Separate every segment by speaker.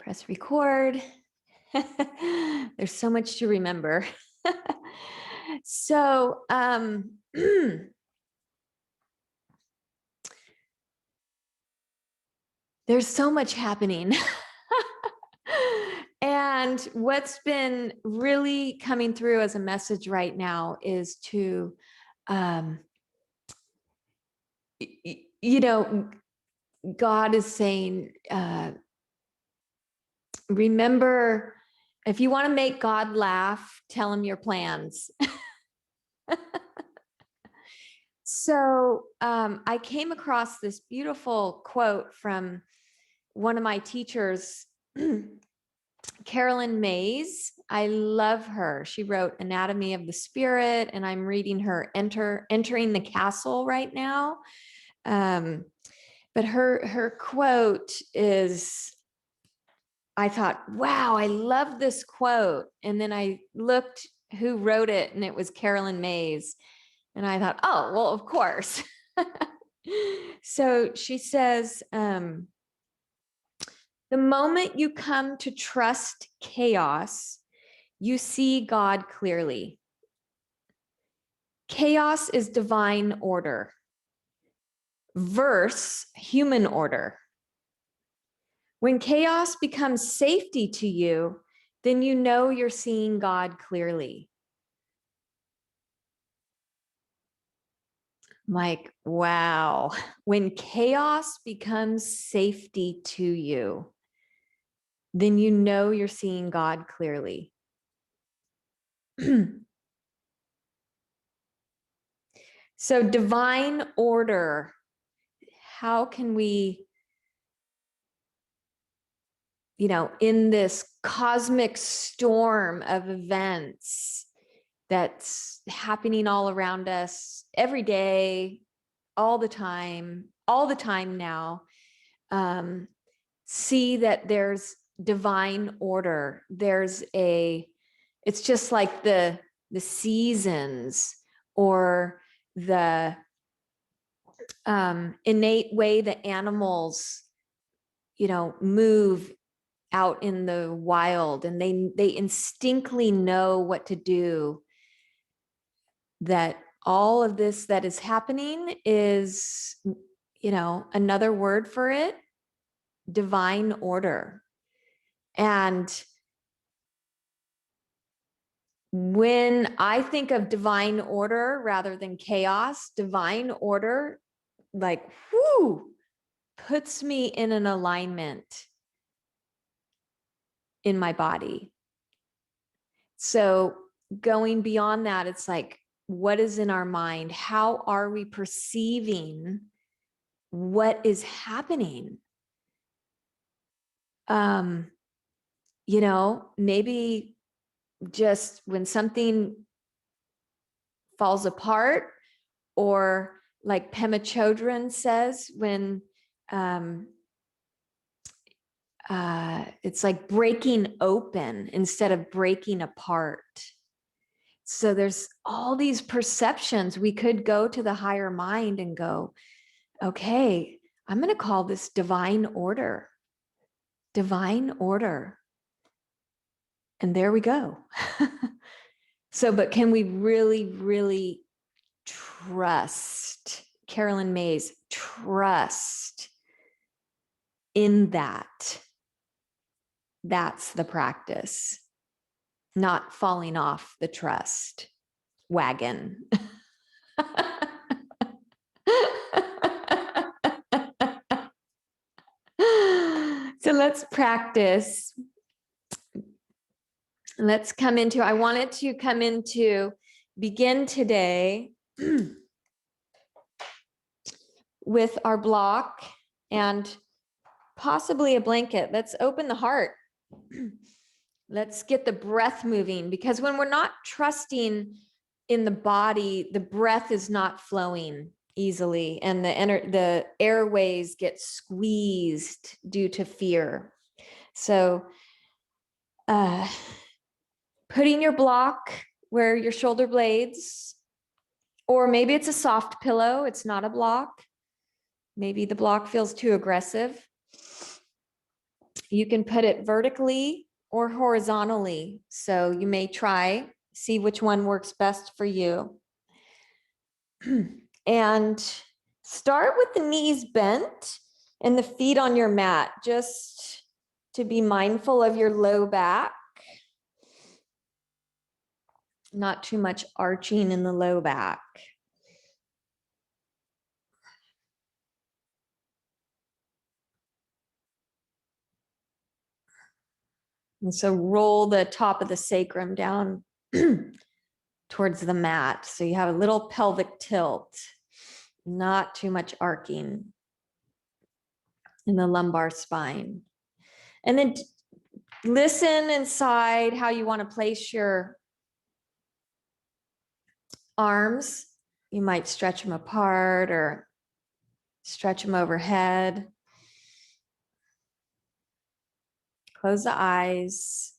Speaker 1: Press record. There's so much to remember. So, there's so much happening. And what's been really coming through as a message right now is to, God is saying, remember, if you want to make God laugh, tell him your plans. So I came across this beautiful quote from one of my teachers, Carolyn Mays. I love her. She wrote Anatomy of the Spirit, and I'm reading her Entering the Castle right now. But her quote is, I thought, wow, I love this quote. And then I looked who wrote it, and it was Carolyn Mays. And I thought, oh, well, of course. So she says, the moment you come to trust chaos, you see God clearly. Chaos is divine order versus human order. When chaos becomes safety to you, then you know you're seeing God clearly. I'm like, wow. When chaos becomes safety to you, then you know you're seeing God clearly. So divine order, how can we, in this cosmic storm of events that's happening all around us every day, all the time now, see that there's divine order. It's just like the seasons, or the innate way the animals, move out in the wild, and they instinctively know what to do. That all of this that is happening is, another word for it, divine order. And when I think of divine order rather than chaos, divine order, like, puts me in an alignment in my body. So going beyond that, it's like, what is in our mind? How are we perceiving what is happening? Maybe just when something falls apart, or like Pema Chodron says, when it's like breaking open instead of breaking apart. So there's all these perceptions. We could go to the higher mind and go, okay, I'm going to call this divine order. Divine order. And there we go. So, but can we really, really trust, Carolyn Mays, trust in that? That's the practice, not falling off the trust wagon. So let's practice. Let's come into, I wanted to come into, begin today with our block and possibly a blanket. Let's open the heart. Let's get the breath moving, because when we're not trusting in the body, the breath is not flowing easily, and the airways get squeezed due to fear. So putting your block where your shoulder blades, or maybe it's a soft pillow, it's not a block. Maybe the block feels too aggressive. You can put it vertically or horizontally. So you may try, see which one works best for you. And start with the knees bent and the feet on your mat, just to be mindful of your low back. Not too much arching in the low back. And so roll the top of the sacrum down towards the mat. So you have a little pelvic tilt, not too much arcing in the lumbar spine. And then listen inside how you want to place your arms. You might stretch them apart or stretch them overhead. Close the eyes.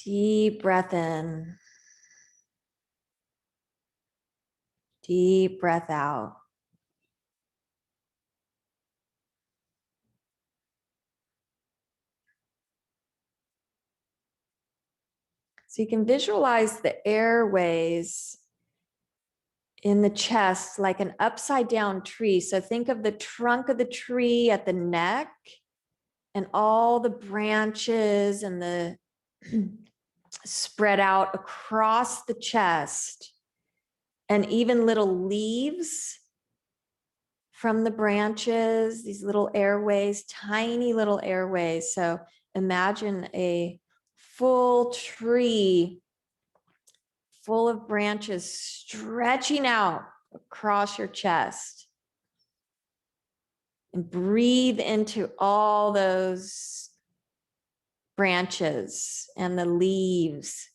Speaker 1: Deep breath in. Deep breath out. So you can visualize the airways in the chest like an upside down tree. So think of the trunk of the tree at the neck and all the branches and the spread out across the chest, and even little leaves from the branches, these little airways, tiny little airways. So imagine a full tree full of branches stretching out across your chest. And breathe into all those branches and the leaves.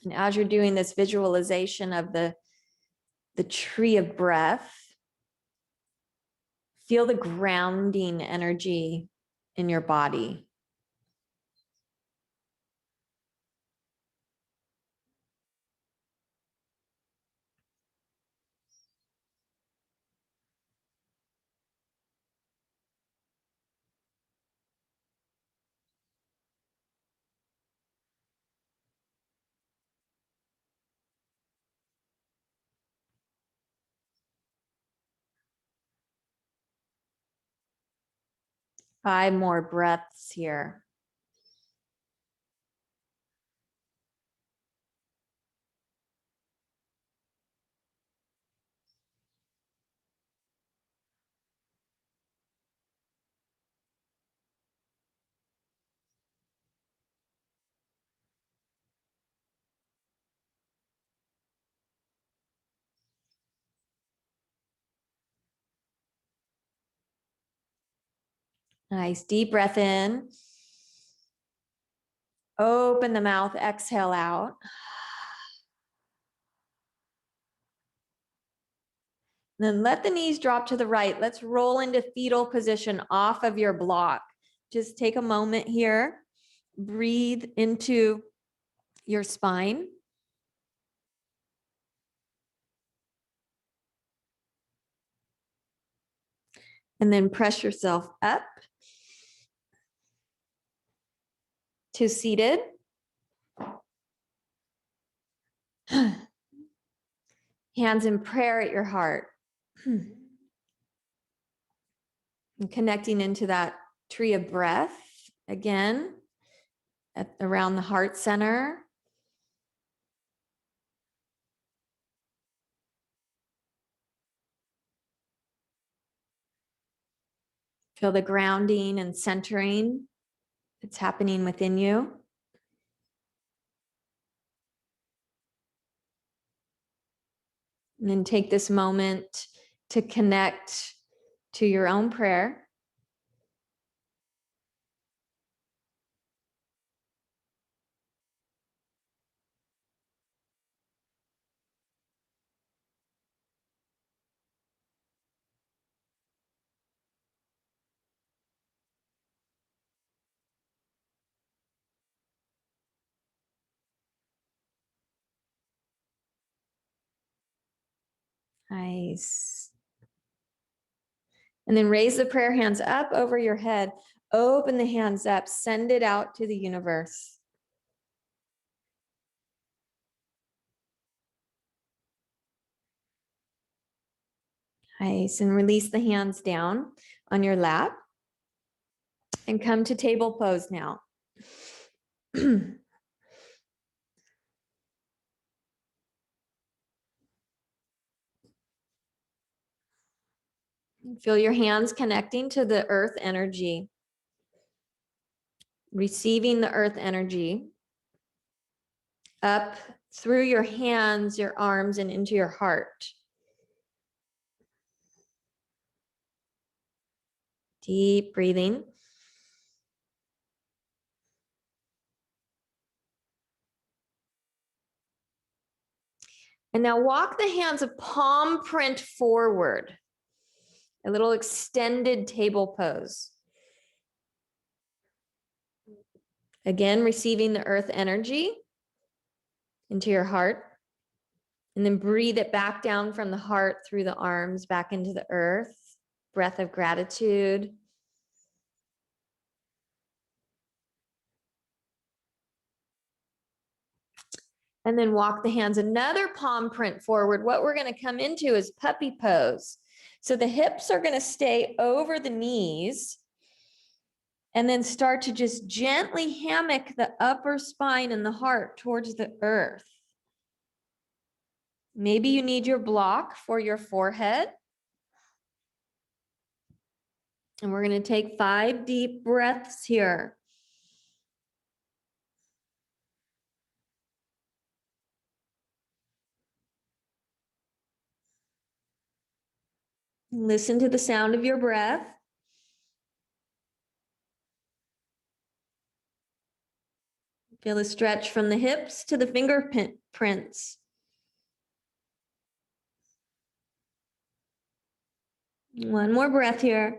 Speaker 1: And as you're doing this visualization of the tree of breath, feel the grounding energy in your body. Five more breaths here. Nice deep breath in. Open the mouth, exhale out. Then let the knees drop to the right. Let's roll into fetal position off of your block. Just take a moment here. Breathe into your spine. And then press yourself up to seated. Hands in prayer at your heart. And connecting into that tree of breath again around the heart center. Feel the grounding and centering that's happening within you. And then take this moment to connect to your own prayer. Nice. And then raise the prayer hands up over your head. Open the hands up. Send it out to the universe. Nice. And release the hands down on your lap. And come to table pose now. Feel your hands connecting to the earth energy. Receiving the earth energy up through your hands, your arms, and into your heart. Deep breathing. And now walk the hands of palm print forward. A little extended table pose. Again, receiving the earth energy into your heart. And then breathe it back down from the heart through the arms back into the earth. Breath of gratitude. And then walk the hands another palm print forward. What we're going to come into is puppy pose. So the hips are going to stay over the knees. And then start to just gently hammock the upper spine and the heart towards the earth. Maybe you need your block for your forehead. And we're going to take 5 deep breaths here. Listen to the sound of your breath. Feel the stretch from the hips to the fingerprints. One more breath here.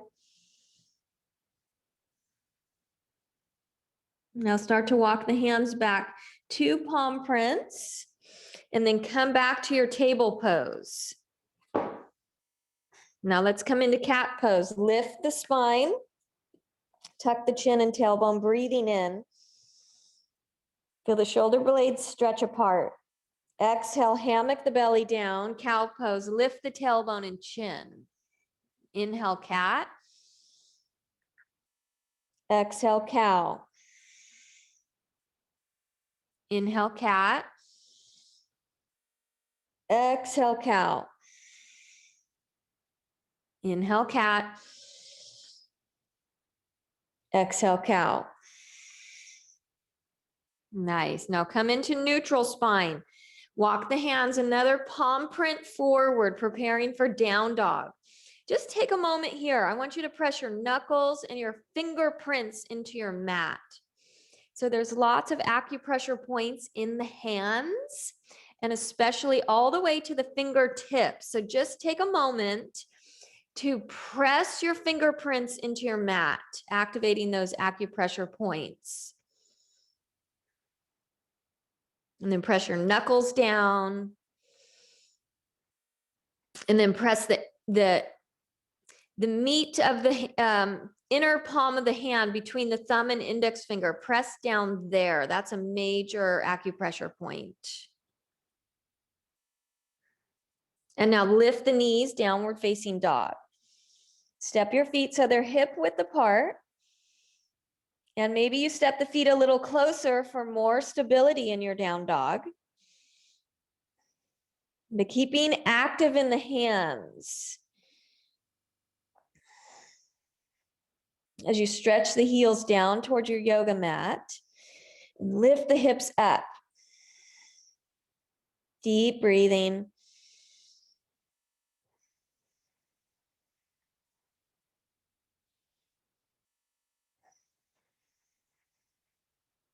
Speaker 1: Now start to walk the hands back to palm prints and then come back to your table pose. Now let's come into cat pose. Lift the spine, tuck the chin and tailbone, breathing in. Feel the shoulder blades stretch apart. Exhale, hammock the belly down, cow pose, lift the tailbone and chin. Inhale, cat. Exhale, cow. Inhale, cat. Exhale, cow. Inhale, cat. Exhale, cow. Nice. Now come into neutral spine. Walk the hands, another palm print forward, preparing for down dog. Just take a moment here. I want you to press your knuckles and your fingerprints into your mat. So there's lots of acupressure points in the hands, and especially all the way to the fingertips. So just take a moment to press your fingerprints into your mat, activating those acupressure points. And then press your knuckles down. And then press the meat of the inner palm of the hand between the thumb and index finger. Press down there. That's a major acupressure point. And now lift the knees, downward facing dog. Step your feet so they're hip width apart. And maybe you step the feet a little closer for more stability in your down dog. But keeping active in the hands. As you stretch the heels down towards your yoga mat, lift the hips up. Deep breathing.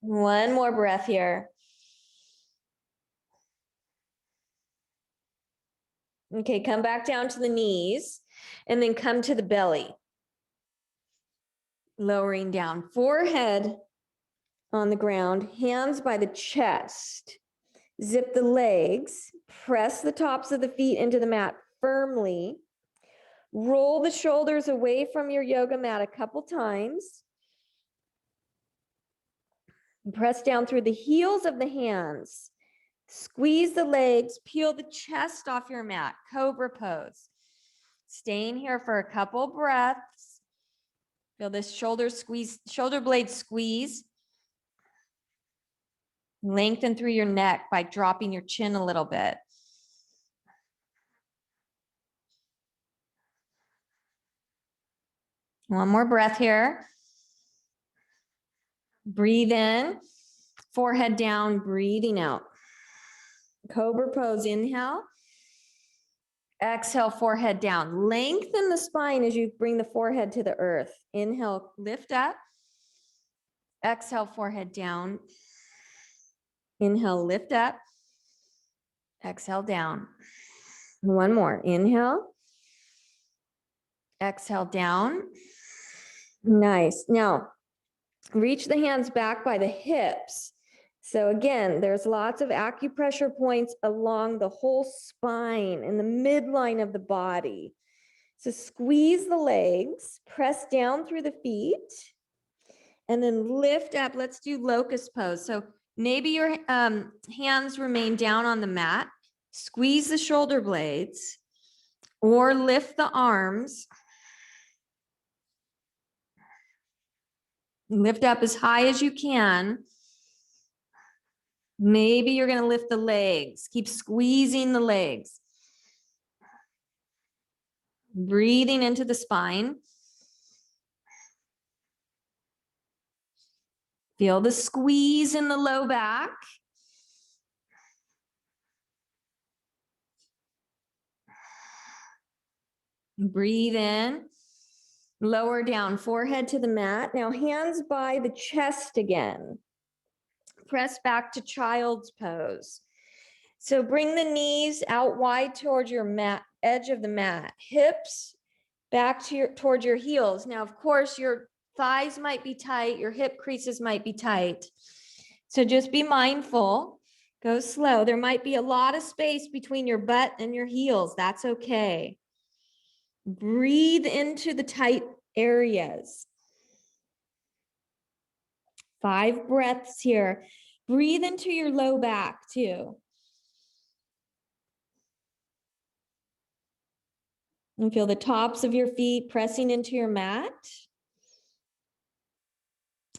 Speaker 1: One more breath here. Okay, come back down to the knees and then come to the belly. Lowering down, forehead on the ground, hands by the chest. Zip the legs, press the tops of the feet into the mat firmly. Roll the shoulders away from your yoga mat a couple times. Press down through the heels of the hands. Squeeze the legs, peel the chest off your mat, cobra pose. Staying here for a couple breaths. Feel this shoulder squeeze, shoulder blade squeeze. Lengthen through your neck by dropping your chin a little bit. One more breath here. Breathe in, forehead down, breathing out. Cobra pose, inhale. Exhale, forehead down. Lengthen the spine as you bring the forehead to the earth. Inhale, lift up. Exhale, forehead down. Inhale, lift up. Exhale, down. One more. Inhale. Exhale, down. Nice. Now, reach the hands back by the hips. So again, there's lots of acupressure points along the whole spine in the midline of the body. So squeeze the legs, press down through the feet, and then lift up. Let's do locust pose. So maybe your hands remain down on the mat. Squeeze the shoulder blades or lift the arms. Lift up as high as you can. Maybe you're going to lift the legs. Keep squeezing the legs. Breathing into the spine. Feel the squeeze in the low back. Breathe in. Lower down, forehead to the mat. Now hands by the chest again. Press back to child's pose. So bring the knees out wide towards your mat, edge of the mat. Hips back to towards your heels. Now, of course, your thighs might be tight, your hip creases might be tight. So just be mindful. Go slow. There might be a lot of space between your butt and your heels. That's okay. Breathe into the tight areas. 5 breaths here. Breathe into your low back too. And feel the tops of your feet pressing into your mat.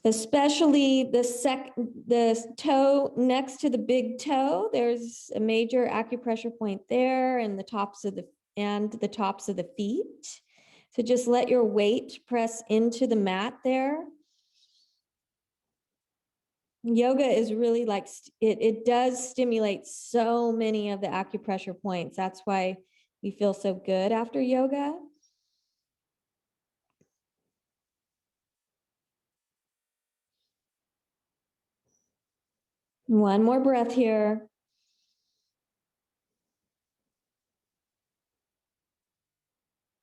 Speaker 1: Especially the toe next to the big toe. There's a major acupressure point there, and the tops of the feet. So just let your weight press into the mat there. Yoga is really like, it does stimulate so many of the acupressure points. That's why we feel so good after yoga. One more breath here.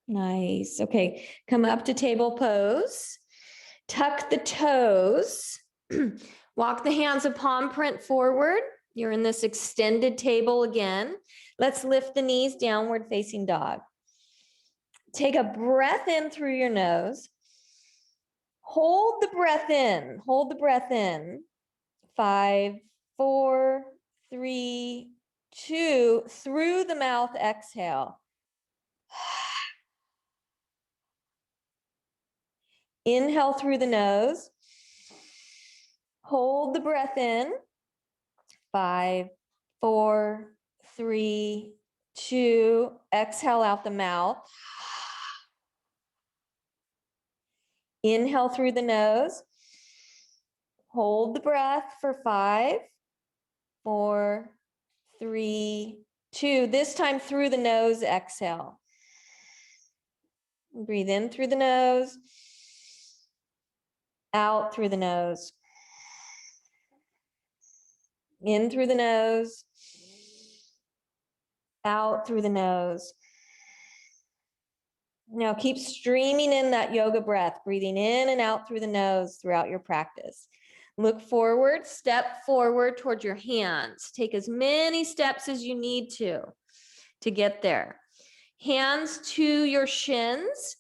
Speaker 1: Nice. Okay, come up to table pose. Tuck the toes. Walk the hands of palm print forward. You're in this extended table again. Let's lift the knees, downward facing dog. Take a breath in through your nose. Hold the breath in. Hold the breath in. 5, 4, 3, 2. Through the mouth, exhale. Inhale through the nose. Hold the breath in. 5, 4, 3, 2. Exhale out the mouth. Inhale through the nose. Hold the breath for 5, 4, 3, 2. This time through the nose, exhale. Breathe in through the nose. Out through the nose. In through the nose. Out through the nose. Now keep streaming in that yoga breath, breathing in and out through the nose throughout your practice. Look forward, step forward towards your hands. Take as many steps as you need to get there. Hands to your shins.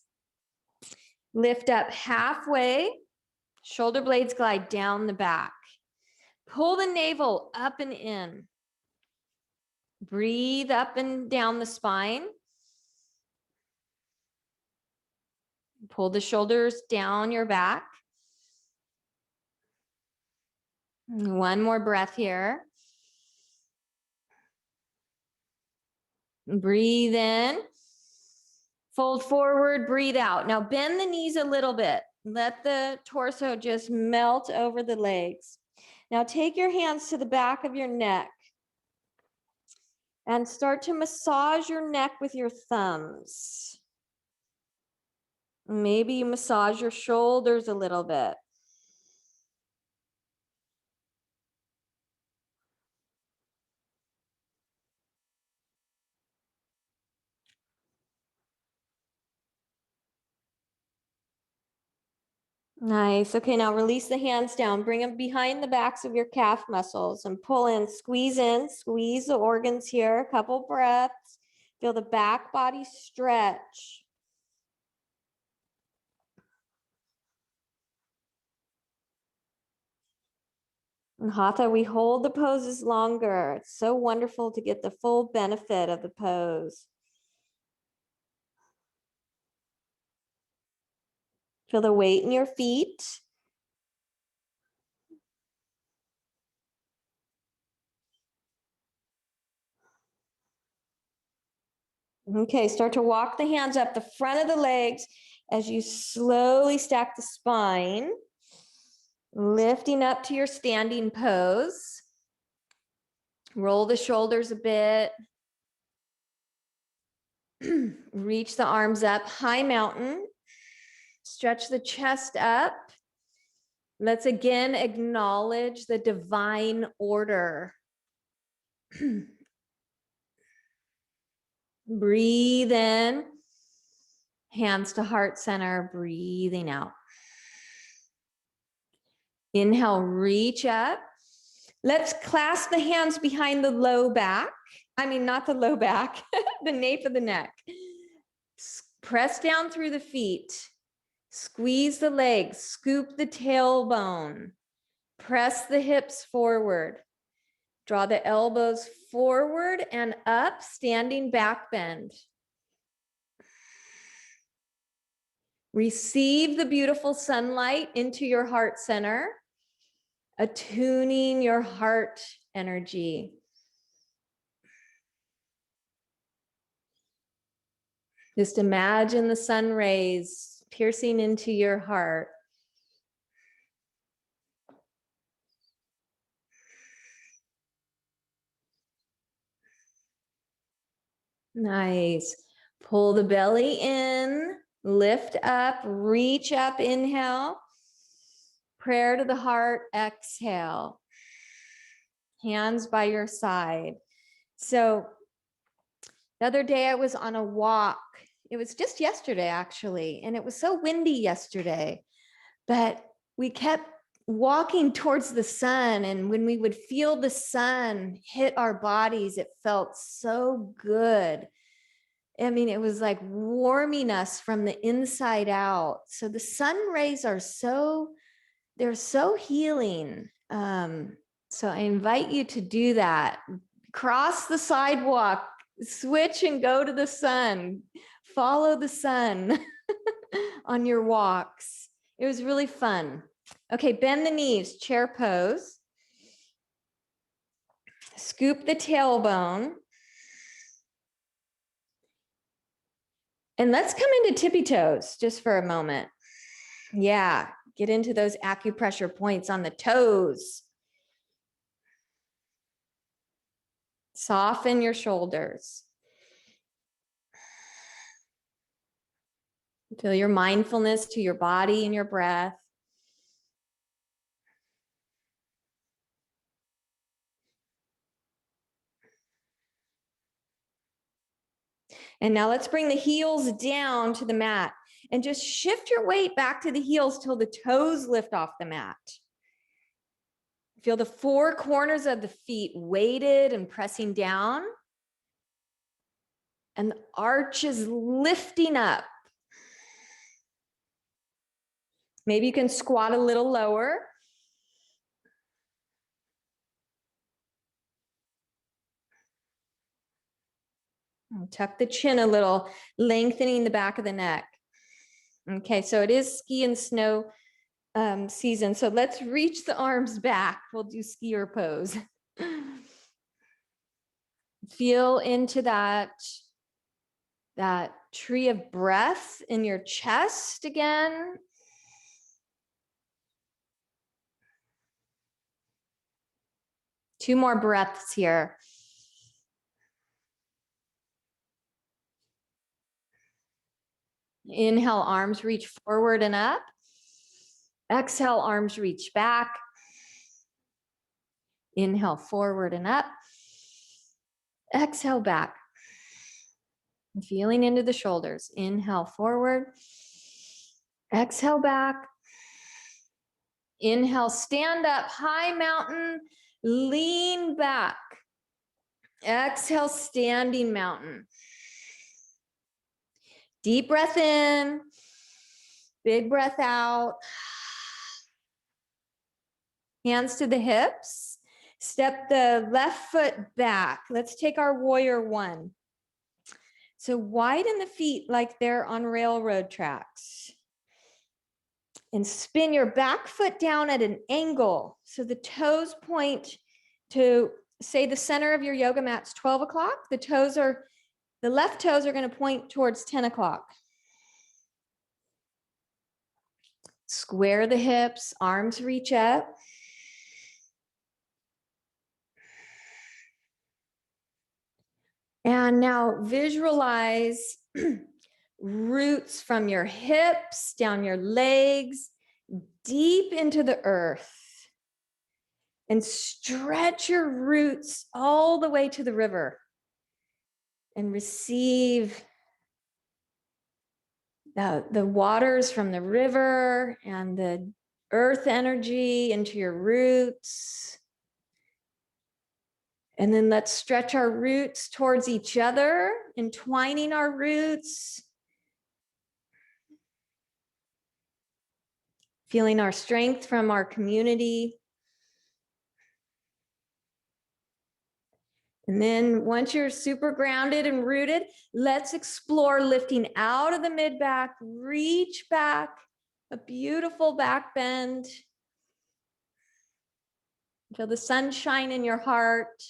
Speaker 1: Lift up halfway. Shoulder blades glide down the back. Pull the navel up and in. Breathe up and down the spine. Pull the shoulders down your back. One more breath here. Breathe in. Fold forward, breathe out. Now bend the knees a little bit. Let the torso just melt over the legs. Now take your hands to the back of your neck and start to massage your neck with your thumbs. Maybe you massage your shoulders a little bit. Nice. Okay, now release the hands down. Bring them behind the backs of your calf muscles and pull in, squeeze the organs here. A couple breaths. Feel the back body stretch. In Hatha, we hold the poses longer. It's so wonderful to get the full benefit of the pose. Feel the weight in your feet. Okay, start to walk the hands up the front of the legs as you slowly stack the spine, lifting up to your standing pose. Roll the shoulders a bit. Reach the arms up, high mountain. Stretch the chest up. Let's again acknowledge the divine order. Breathe in, hands to heart center, breathing out. Inhale, reach up. Let's clasp the hands behind the low back. I mean, not the low back, the nape of the neck. Press down through the feet. Squeeze the legs, scoop the tailbone. Press the hips forward. Draw the elbows forward and up, standing back bend. Receive the beautiful sunlight into your heart center, attuning your heart energy. Just imagine the sun rays piercing into your heart. Nice. Pull the belly in, lift up, reach up, inhale. Prayer to the heart, exhale. Hands by your side. So the other day I was on a walk. It was just yesterday, actually, and it was so windy yesterday, but we kept walking towards the sun, and when we would feel the sun hit our bodies, it felt so good. I mean, it was like warming us from the inside out. So the sun rays are they're so healing. So I invite you to do that. Cross the sidewalk, switch and go to the sun. Follow the sun on your walks. It was really fun. Okay, bend the knees, chair pose. Scoop the tailbone. And let's come into tippy toes just for a moment. Yeah, get into those acupressure points on the toes. Soften your shoulders. Feel your mindfulness to your body and your breath. And now let's bring the heels down to the mat and just shift your weight back to the heels till the toes lift off the mat. Feel the four corners of the feet weighted and pressing down. and the arch is lifting up. Maybe you can squat a little lower. And tuck the chin a little, lengthening the back of the neck. Okay, so it is ski and snow season. So let's reach the arms back. We'll do skier pose. Feel into that tree of breath in your chest again. Two more breaths here. Inhale, arms reach forward and up. Exhale, arms reach back. Inhale, forward and up. Exhale, back. Feeling into the shoulders. Inhale, forward. Exhale, back. Inhale, stand up, high mountain, lean back. Exhale, standing mountain. Deep breath in, big breath out. Hands to the hips. Step the left foot back. Let's take our warrior one. So widen the feet like they're on railroad tracks. And spin your back foot down at an angle. So the toes point to, say, the center of your yoga mat's 12 o'clock. The left toes are going to point towards 10 o'clock. Square the hips, arms reach up. And now visualize roots from your hips, down your legs, deep into the earth. And stretch your roots all the way to the river. And receive the waters from the river and the earth energy into your roots. And then let's stretch our roots towards each other, entwining our roots. Feeling our strength from our community. And then once you're super grounded and rooted, let's explore lifting out of the mid-back, reach back, a beautiful back bend. Feel the sunshine in your heart.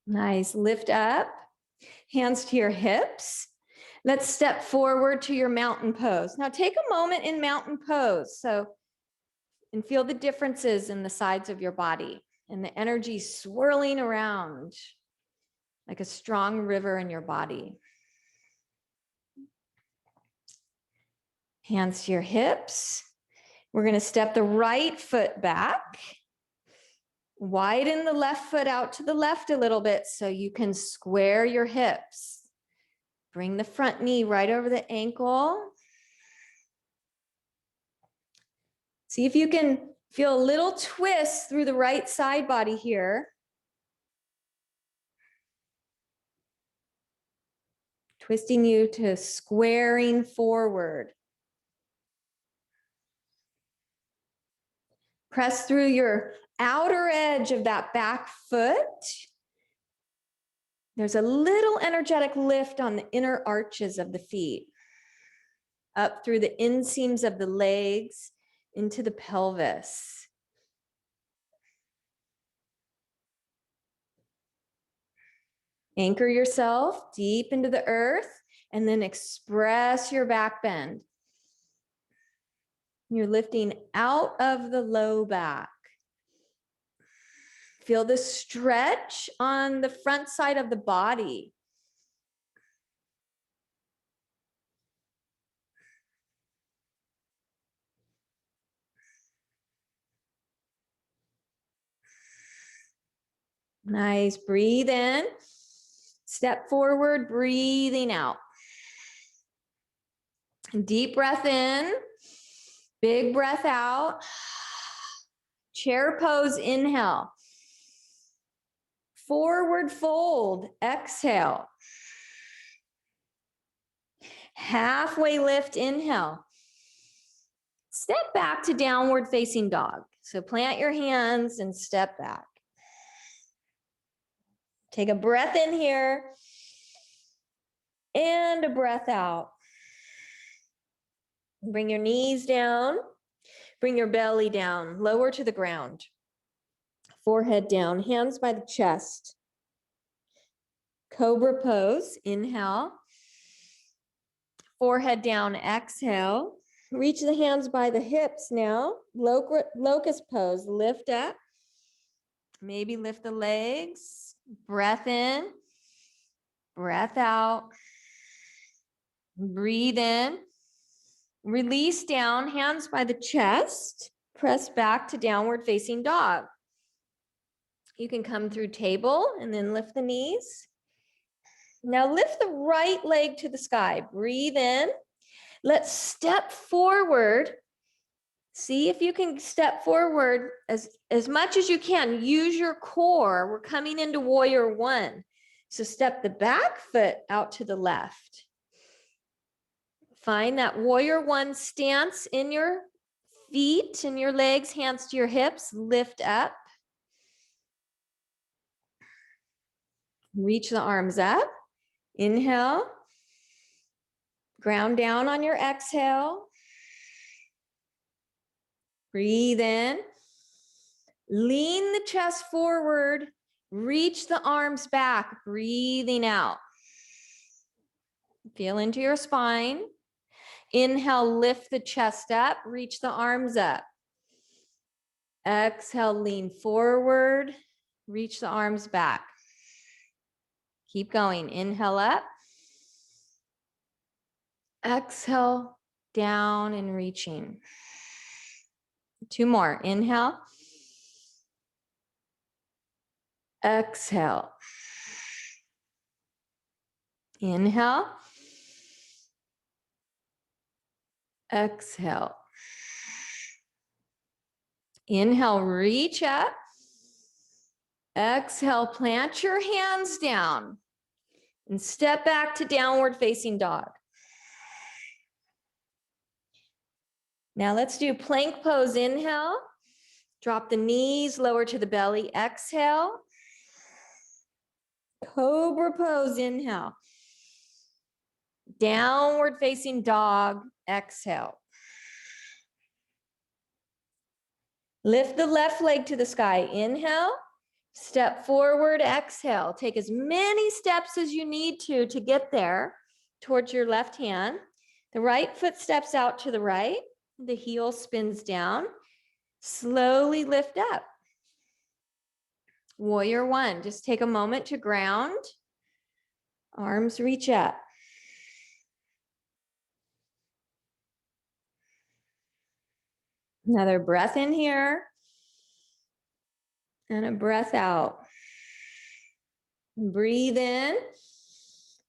Speaker 1: Nice, lift up, hands to your hips. Let's step forward to your mountain pose. Now take a moment in mountain pose. And feel the differences in the sides of your body and the energy swirling around like a strong river in your body. Hands to your hips. We're going to step the right foot back. Widen the left foot out to the left a little bit so you can square your hips. Bring the front knee right over the ankle. See if you can feel a little twist through the right side body here. Twisting you to squaring forward. Press through your outer edge of that back foot. There's a little energetic lift on the inner arches of the feet. Up through the inseams of the legs into the pelvis. Anchor yourself deep into the earth and then express your back bend. You're lifting out of the low back. Feel the stretch on the front side of the body. Nice, breathe in. Step forward, breathing out. Deep breath in. Big breath out. Chair pose, inhale. Forward fold, exhale. Halfway lift, inhale. Step back to downward facing dog. So plant your hands and step back. Take a breath in here and a breath out. Bring your knees down. Bring your belly down, lower to the ground. Forehead down, hands by the chest. Cobra pose, inhale. Forehead down, exhale. Reach the hands by the hips now. Locust pose, lift up. Maybe lift the legs. Breath in, breath out. Breathe in. Release down, hands by the chest. Press back to downward facing dog. You can come through table and then lift the knees. Now lift the right leg to the sky. Breathe in. Let's step forward. See if you can step forward as much as you can. Use your core. We're coming into warrior one. So step the back foot out to the left. Find that warrior one stance in your feet and your legs, hands to your hips. Lift up. Reach the arms up. Inhale. Ground down on your exhale. Breathe in. Lean the chest forward. Reach the arms back. Breathing out. Feel into your spine. Inhale, lift the chest up. Reach the arms up. Exhale, lean forward. Reach the arms back. Keep going. Inhale up. Exhale, down and reaching. Two more. Inhale. Exhale. Inhale. Exhale. Inhale, reach up. Exhale, plant your hands down and step back to downward facing dog. Now let's do plank pose. Inhale. Drop the knees, lower to the belly. Exhale. Cobra pose. Inhale. Downward facing dog. Exhale. Lift the left leg to the sky. Inhale. Step forward. Exhale. Take as many steps as you need to get there towards your left hand. The right foot steps out to the right. The heel spins down. Slowly lift up. Warrior one. Just take a moment to ground. Arms reach up. Another breath in here. And a breath out. Breathe in.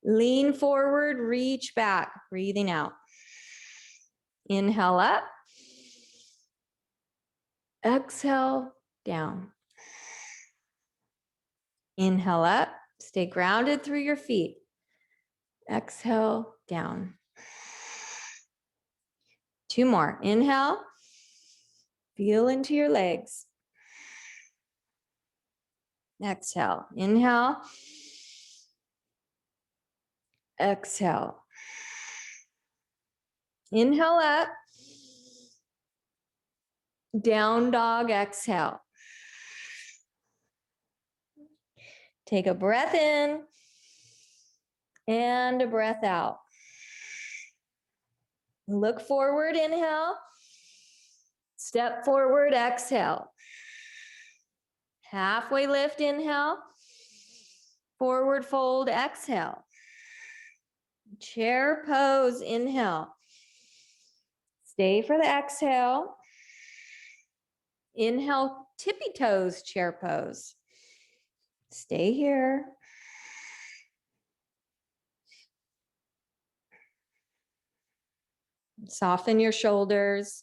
Speaker 1: Lean forward, reach back. Breathing out. Inhale up. Exhale down. Inhale up. Stay grounded through your feet. Exhale down. Two more. Inhale. Feel into your legs. Exhale. Inhale. Exhale. Inhale up. Down dog, exhale. Take a breath in and a breath out. Look forward, inhale. Step forward, exhale. Halfway lift, inhale. Forward fold, exhale. Chair pose, inhale. Stay for the exhale. Inhale, tippy toes, chair pose. Stay here. Soften your shoulders.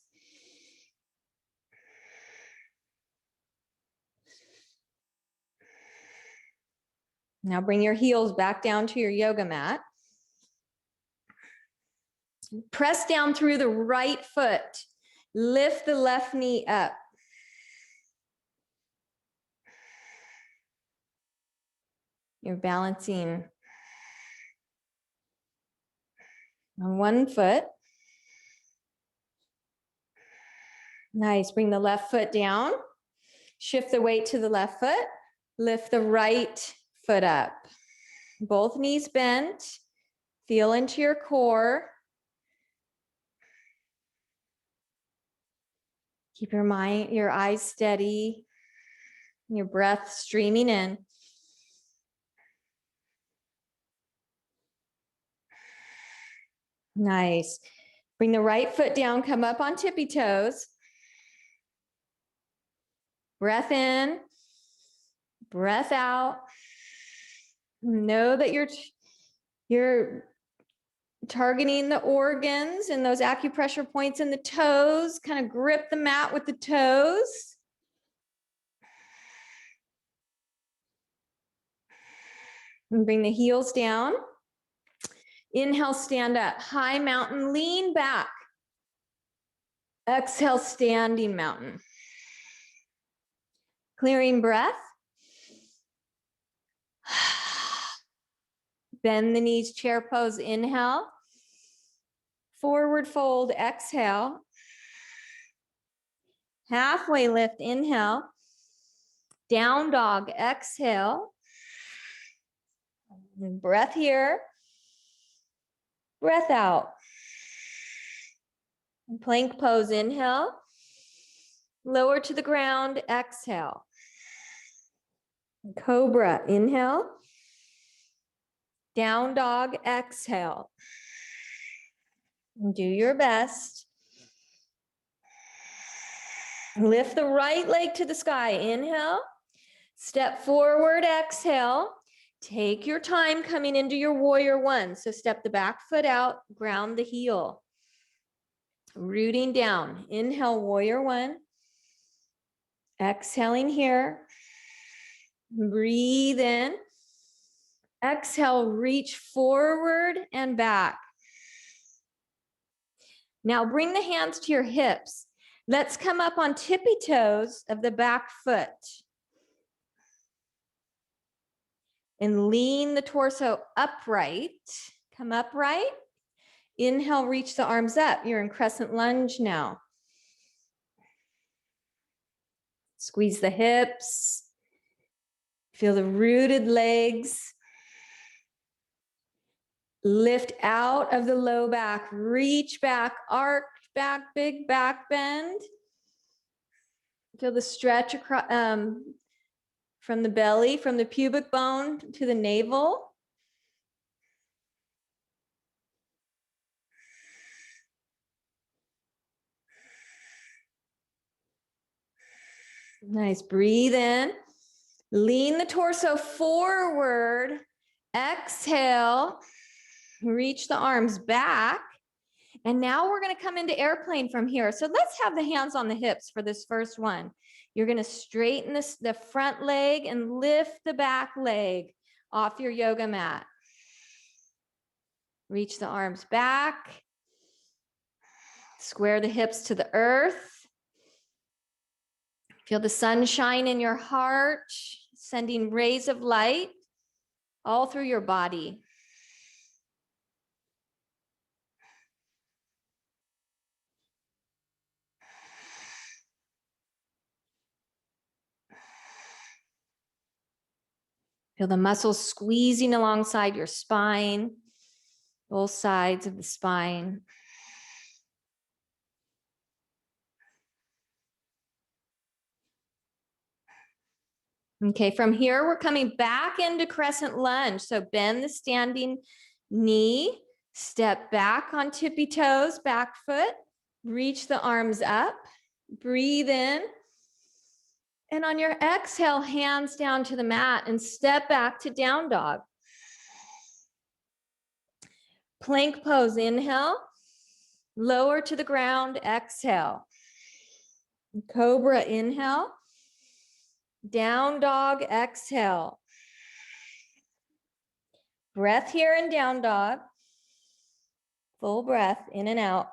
Speaker 1: Now bring your heels back down to your yoga mat. Press down through the right foot. Lift the left knee up. You're balancing on one foot. Nice. Bring the left foot down. Shift the weight to the left foot. Lift the right foot up. Both knees bent. Feel into your core. Keep your mind, your eyes steady. Your breath streaming in. Nice. Bring the right foot down, come up on tippy toes. Breath in, breath out. Know that you're targeting the organs and those acupressure points in the toes. Kind of grip the mat with the toes. And bring the heels down. Inhale, stand up. High mountain, lean back. Exhale, standing mountain. Clearing breath. Bend the knees, chair pose, inhale. Forward fold, exhale. Halfway lift, inhale. Down dog, exhale. Breath here. Breath out. Plank pose, inhale. Lower to the ground, exhale. Cobra, inhale. Down dog, exhale. Do your best. Lift the right leg to the sky, inhale. Step forward, exhale. Take your time coming into your warrior one. So step the back foot out, ground the heel. Rooting down. Inhale, warrior one. Exhaling here. Breathe in. Exhale, reach forward and back. Now bring the hands to your hips. Let's come up on tippy toes of the back foot. And lean the torso upright. Come upright. Inhale, reach the arms up. You're in crescent lunge now. Squeeze the hips. Feel the rooted legs. Lift out of the low back. Reach back, arch back, big back bend. Feel the stretch across, from the belly, from the pubic bone to the navel. Nice. Breathe in. Lean the torso forward. Exhale. Reach the arms back. And now we're going to come into airplane from here. So let's have the hands on the hips for this first one. You're going to straighten the front leg and lift the back leg off your yoga mat. Reach the arms back. Square the hips to the earth. Feel the sunshine in your heart, sending rays of light all through your body. Feel the muscles squeezing alongside your spine, both sides of the spine. Okay, from here, we're coming back into crescent lunge. So bend the standing knee, step back on tippy toes, back foot, reach the arms up, breathe in. And on your exhale, hands down to the mat and step back to down dog. Plank pose, inhale, lower to the ground, exhale. Cobra, inhale. Down dog, exhale. breath here in down dog. Full breath in and out.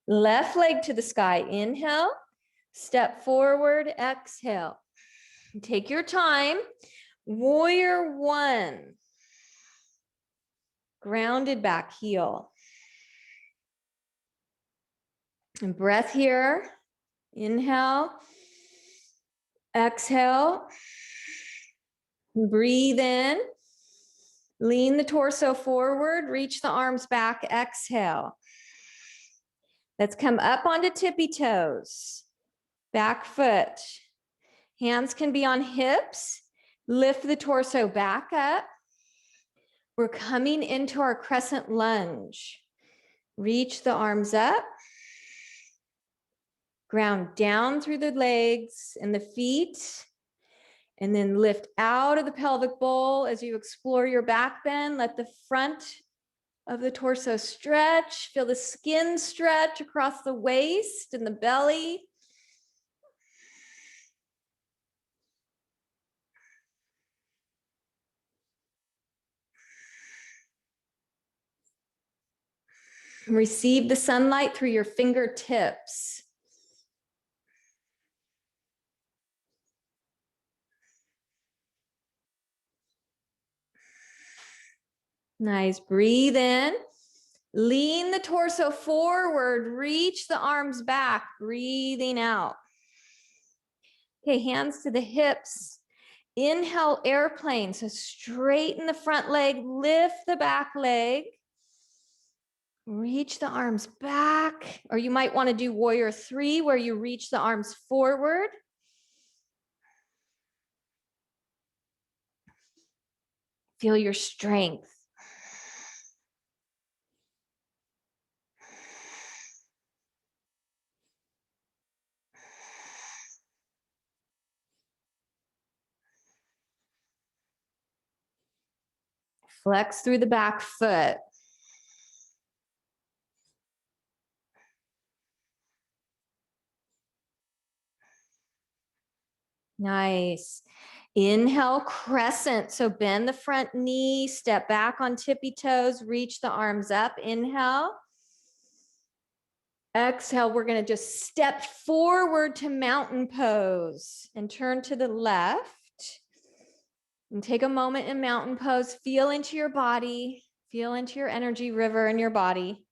Speaker 1: Left leg to the sky. Inhale. Step forward. Exhale. Take your time. Warrior one. Grounded back heel. And breath here. Inhale. Exhale. Breathe in. Lean the torso forward. Reach the arms back. Exhale. Let's come up onto tippy toes. Back foot. Hands can be on hips. Lift the torso back up. We're coming into our crescent lunge. Reach the arms up. Ground down through the legs and the feet. And then lift out of the pelvic bowl as you explore your back bend. Let the front of the torso stretch. Feel the skin stretch across the waist and the belly. Receive the sunlight through your fingertips. Nice. Breathe in. Lean the torso forward. Reach the arms back. Breathing out. Okay, hands to the hips. Inhale, airplane. So straighten the front leg. Lift the back leg. Reach the arms back. Or you might want to do warrior three, where you reach the arms forward. Feel your strength. Flex through the back foot. Nice. Inhale, crescent. So bend the front knee, step back on tippy toes, reach the arms up. Inhale. Exhale, we're going to just step forward to mountain pose and turn to the left. And take a moment in mountain pose. Feel into your body. Feel into your energy river in your body.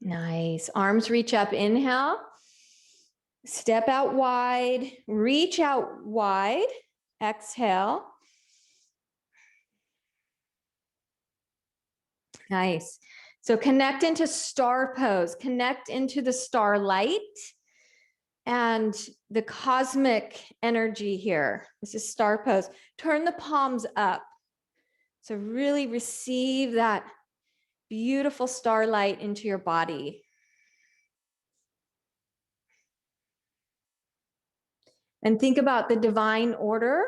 Speaker 1: Nice. Arms reach up. Inhale. Step out wide. Reach out wide. Exhale. Nice. So connect into star pose. Connect into the starlight and the cosmic energy here. This is star pose. Turn the palms up. So really receive that beautiful starlight into your body. And think about the divine order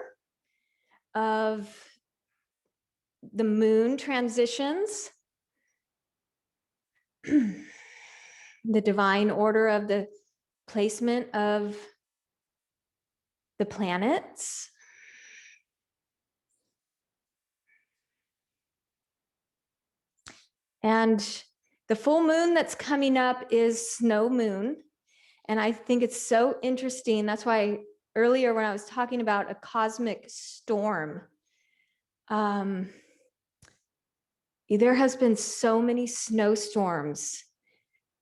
Speaker 1: of the moon transitions, the divine order of the placement of the planets. And the full moon that's coming up is snow moon. And I think it's so interesting. That's why earlier when I was talking about a cosmic storm, there has been so many snowstorms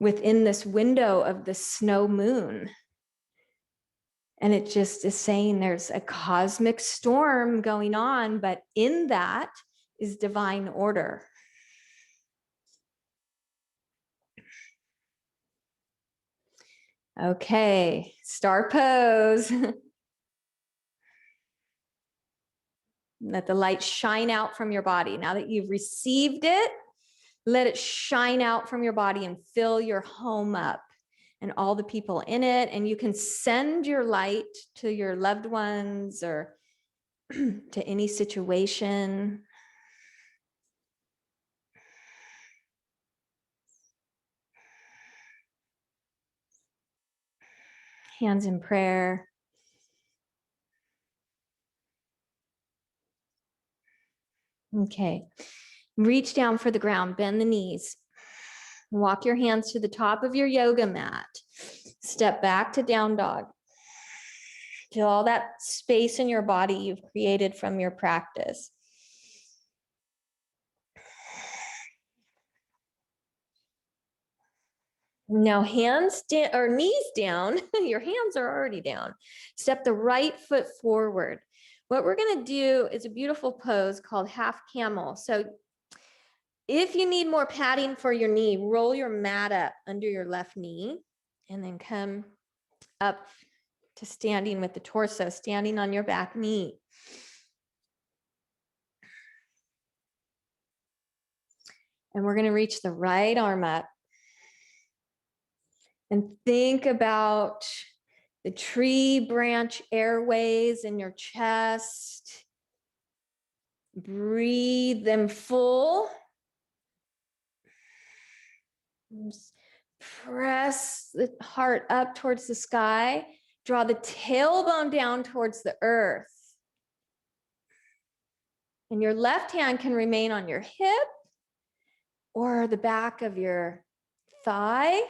Speaker 1: within this window of the snow moon. And it just is saying there's a cosmic storm going on, but in that is divine order. Okay, star pose. Let the light shine out from your body. Now that you've received it, let it shine out from your body and fill your home up and all the people in it. And you can send your light to your loved ones or to any situation. Hands in prayer. Okay. Reach down for the ground, bend the knees. Walk your hands to the top of your yoga mat. Step back to down dog. Feel all that space in your body you've created from your practice. Now hands down or knees down. Your hands are already down. Step the right foot forward. What we're going to do is a beautiful pose called half camel. So if you need more padding for your knee, roll your mat up under your left knee and then come up to standing with the torso, standing on your back knee. And we're going to reach the right arm up and think about the tree branch airways in your chest. Breathe them full. Press the heart up towards the sky. Draw the tailbone down towards the earth. And your left hand can remain on your hip or the back of your thigh.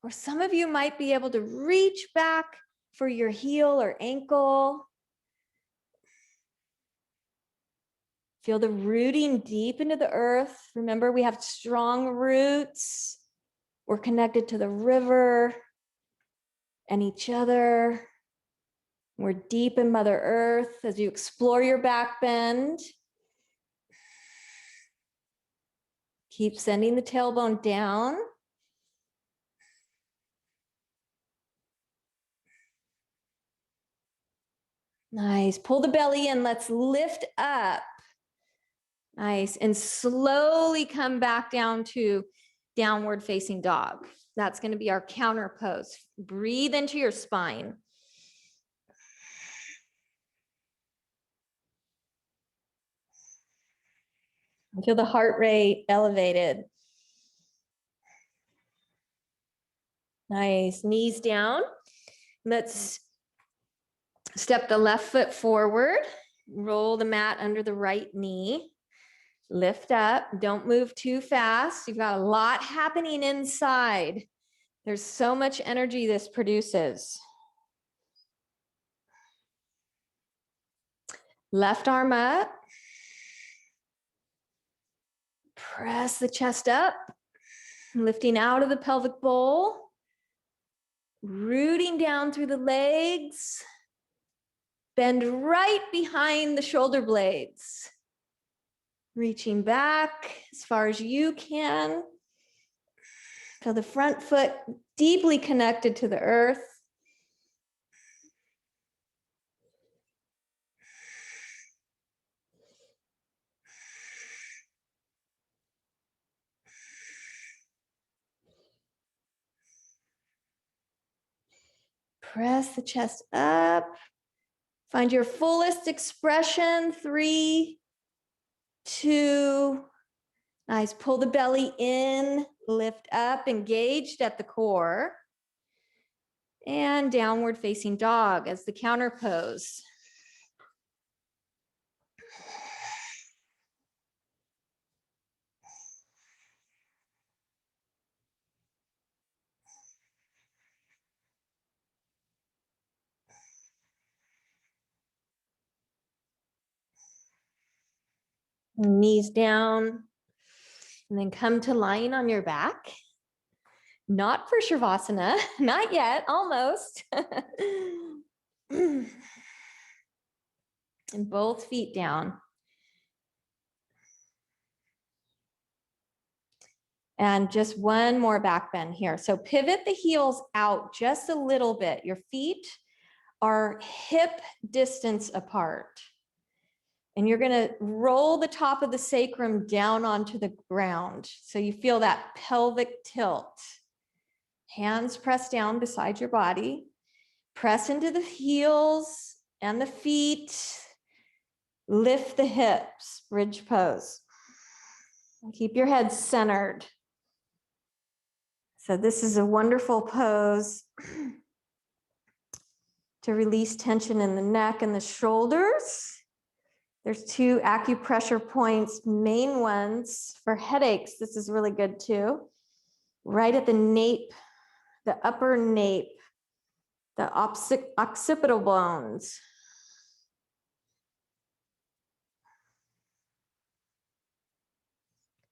Speaker 1: Or some of you might be able to reach back for your heel or ankle. Feel the rooting deep into the earth. Remember, we have strong roots. We're connected to the river and each other. We're deep in Mother Earth as you explore your back bend. Keep sending the tailbone down. Nice. Pull the belly in. Let's lift up. Nice. And slowly come back down to downward facing dog. That's going to be our counter pose. Breathe into your spine. Feel the heart rate elevated. Nice. Knees down. Let's step the left foot forward. Roll the mat under the right knee. Lift up. Don't move too fast. You've got a lot happening inside. There's so much energy this produces. Left arm up. Press the chest up. Lifting out of the pelvic bowl. Rooting down through the legs. Bend right behind the shoulder blades. Reaching back as far as you can. Feel the front foot deeply connected to the earth. Press the chest up. Find your fullest expression. 3, 2. Nice. Pull the belly in, lift up, engaged at the core. And downward facing dog as the counter pose. Knees down. And then come to lying on your back. Not for Shavasana, not yet, almost. And both feet down. And just one more back bend here. So pivot the heels out just a little bit. Your feet are hip distance apart. And you're gonna roll the top of the sacrum down onto the ground. So you feel that pelvic tilt. Hands press down beside your body. Press into the heels and the feet. Lift the hips, bridge pose. Keep your head centered. So this is a wonderful pose
Speaker 2: to release tension in the neck and the shoulders. There's 2 acupressure points, main ones for headaches. This is really good too. Right at the nape, the upper nape, the occipital bones.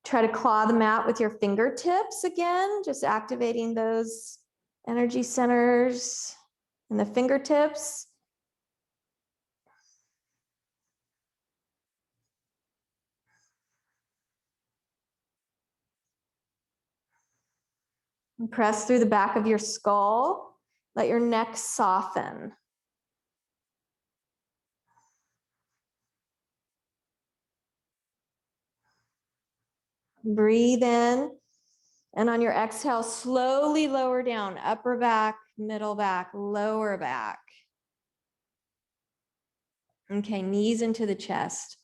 Speaker 2: Try to claw the mat with your fingertips again, just activating those energy centers in the fingertips. And press through the back of your skull. Let your neck soften. Breathe in. And on your exhale, slowly lower down, upper back, middle back, lower back. Okay, knees into the chest.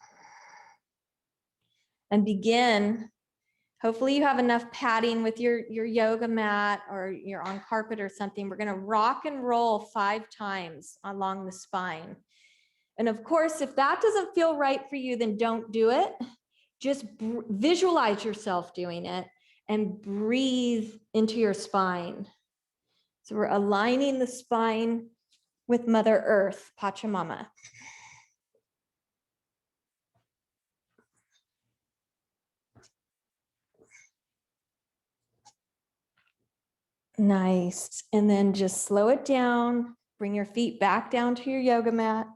Speaker 2: And begin. Hopefully you have enough padding with your yoga mat, or you're on carpet or something. We're gonna rock and roll 5 times along the spine. And of course, if that doesn't feel right for you, then don't do it. Just visualize yourself doing it and breathe into your spine. So we're aligning the spine with Mother Earth, Pachamama. Nice. And then just slow it down. Bring your feet back down to your yoga mat.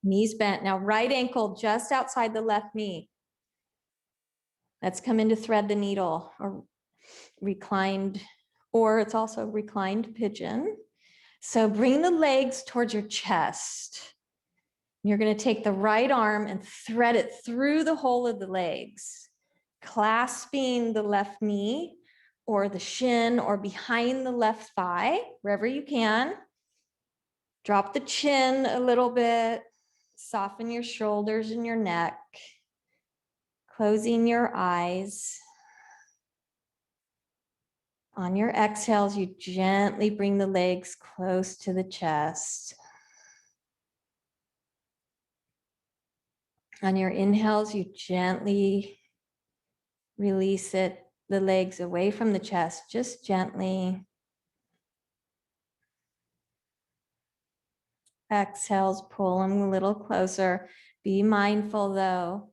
Speaker 2: Knees bent. Now right ankle just outside the left knee. Let's come into thread the needle, or reclined, or it's also reclined pigeon. So bring the legs towards your chest. You're going to take the right arm and thread it through the hole of the legs, clasping the left knee or the shin or behind the left thigh, wherever you can. Drop the chin a little bit, soften your shoulders and your neck, closing your eyes. On your exhales, you gently bring the legs close to the chest. On your inhales, you gently release the legs away from the chest, just gently. Exhales, pull them a little closer. Be mindful though.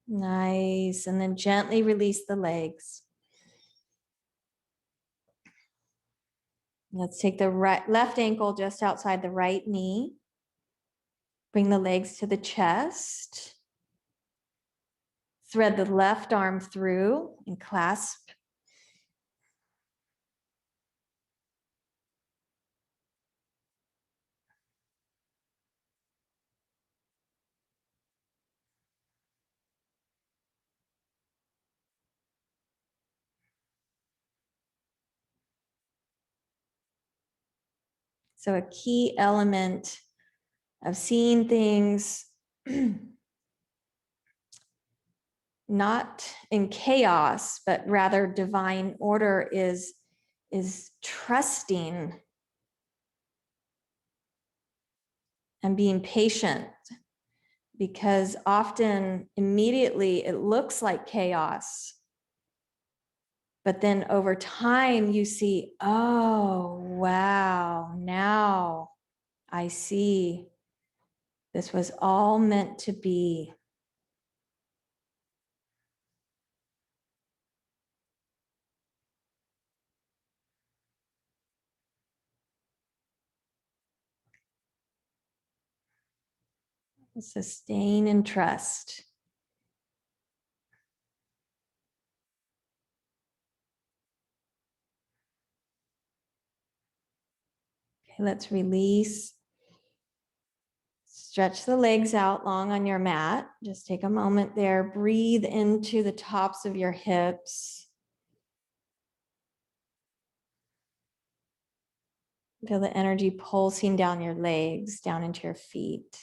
Speaker 2: Nice. And then gently release the legs. Let's take the left ankle just outside the right knee. Bring the legs to the chest. Thread the left arm through and clasp. So a key element of seeing things not in chaos, but rather divine order is trusting and being patient, because often immediately it looks like chaos. But then over time you see, oh, wow, now I see this was all meant to be. Sustain and trust. Okay, let's release. Stretch the legs out long on your mat. Just take a moment there. Breathe into the tops of your hips. Feel the energy pulsing down your legs, down into your feet.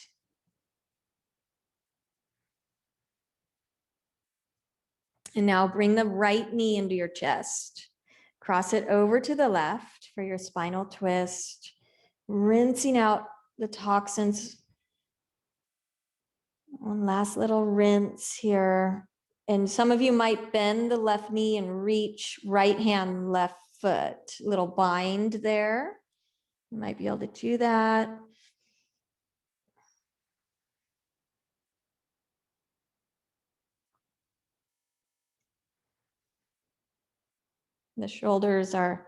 Speaker 2: And now bring the right knee into your chest. Cross it over to the left for your spinal twist, rinsing out the toxins. One last little rinse here. And some of you might bend the left knee and reach right hand, left foot. Little bind there. You might be able to do that. The shoulders are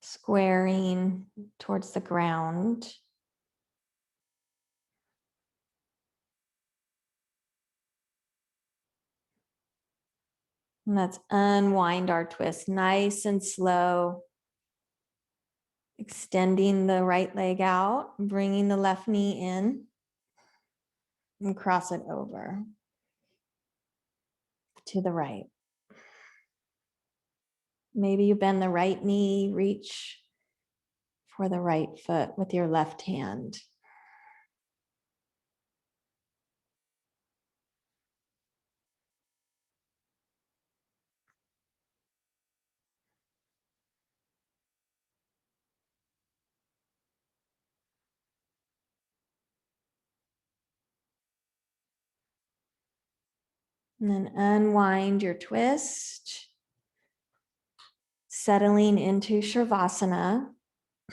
Speaker 2: squaring towards the ground. And let's unwind our twist nice and slow. Extending the right leg out, bringing the left knee in, and cross it over to the right. Maybe you bend the right knee, reach for the right foot with your left hand. And then unwind your twist, settling into Shavasana.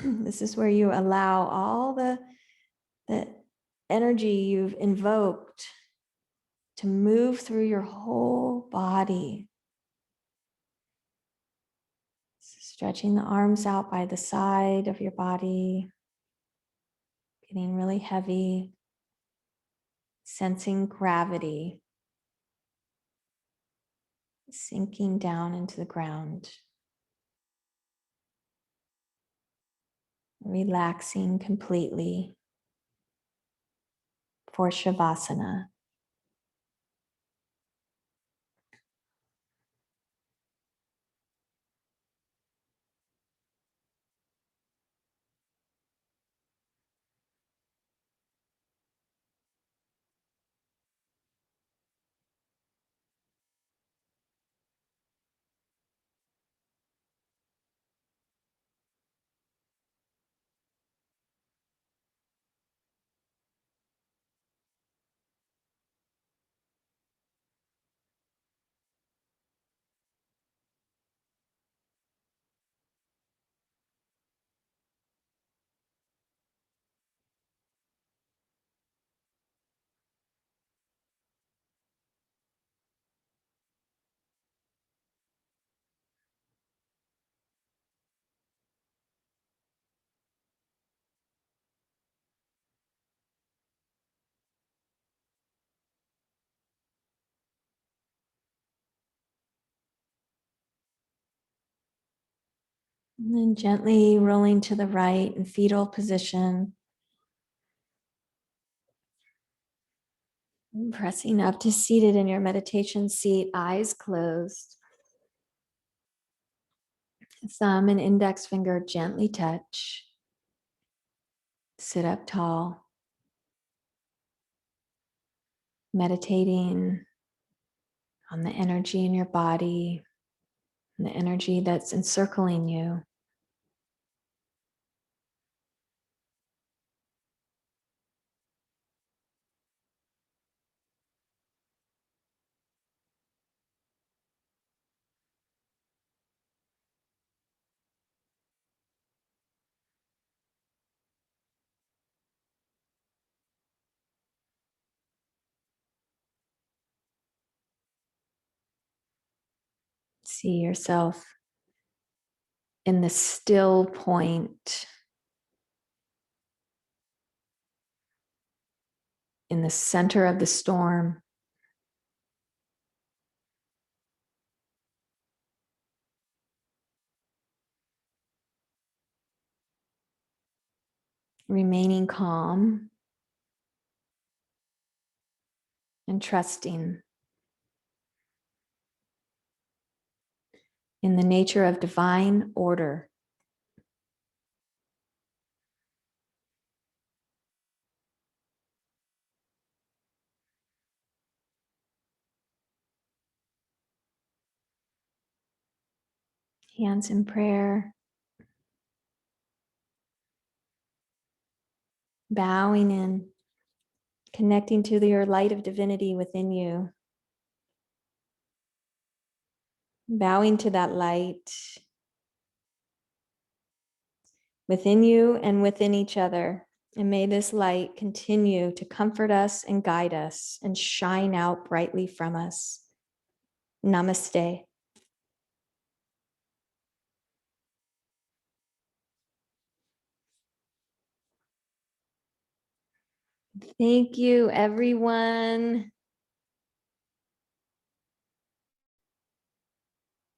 Speaker 2: This is where you allow all the energy you've invoked to move through your whole body. Stretching the arms out by the side of your body, getting really heavy, sensing gravity sinking down into the ground, relaxing completely for Shavasana. And then gently rolling to the right in fetal position. And pressing up to seated in your meditation seat, eyes closed. Thumb and index finger gently touch. Sit up tall. Meditating on the energy in your body and the energy that's encircling you. See yourself in the still point, in the center of the storm.
Speaker 1: remaining calm and trusting in the nature of divine order. Hands in prayer. Bowing in, connecting to your light of divinity within you. Bowing to that light within you and within each other. And may this light continue to comfort us and guide us and shine out brightly from us. Namaste. Thank you, everyone.